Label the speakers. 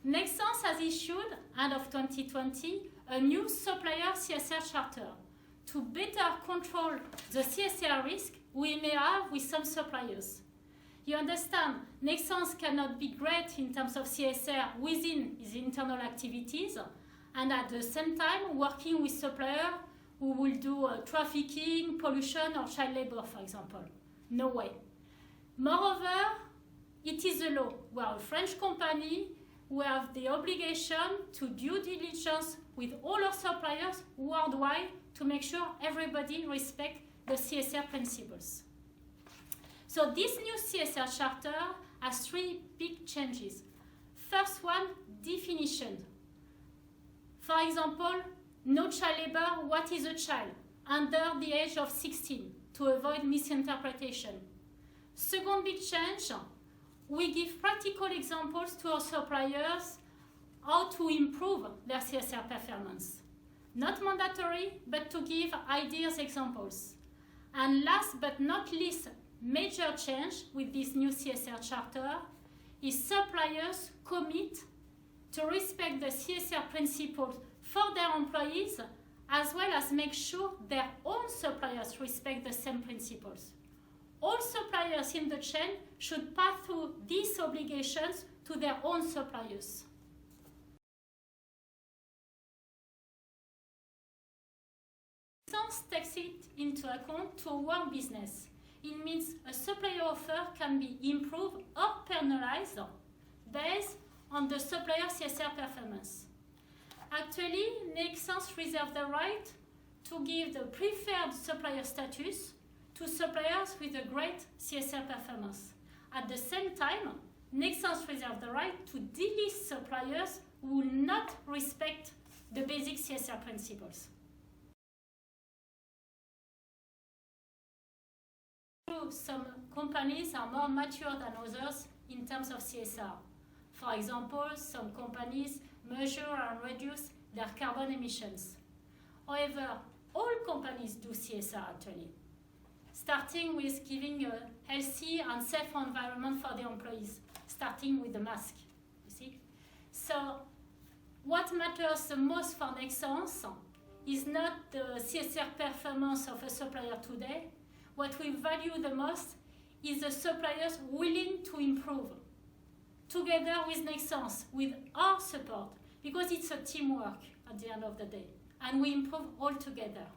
Speaker 1: Nexans has issued, end of 2020, a new supplier CSR charter to better control the CSR risk we may have with some suppliers. You understand, Nexans cannot be great in terms of CSR within its internal activities and at the same time working with suppliers who will do trafficking, pollution or child labor, for example. No way. Moreover, it is a law. We are a French company. We have the obligation to due diligence with all our suppliers worldwide to make sure everybody respects the CSR principles. So this new CSR charter has three big changes. First one, definition. For example, no child labor, what is a child? Under the age of 16, to avoid misinterpretation. Second big change, we give practical examples to our suppliers how to improve their CSR performance. Not mandatory, but to give ideas, examples. And last but not least, major change with this new CSR charter is suppliers commit to respect the CSR principles for their employees, as well as make sure their own suppliers respect the same principles. All suppliers in the chain should pass through these obligations to their own suppliers. Nexans takes it into account to our business. It means a supplier offer can be improved or penalized based on the supplier CSR performance. Actually, Nexans reserves the right to give the preferred supplier status to suppliers with a great CSR performance. At the same time, Nexans reserves the right to delist suppliers who will not respect the basic CSR principles. Some companies are more mature than others in terms of CSR. For example, some companies measure and reduce their carbon emissions. However, all companies do CSR actually, starting with giving a healthy and safe environment for the employees, starting with the mask, you see? So what matters the most for Nexans is not the CSR performance of a supplier today. What we value the most is the suppliers willing to improve together with Nexans, with our support, because it's a teamwork at the end of the day, and we improve all together.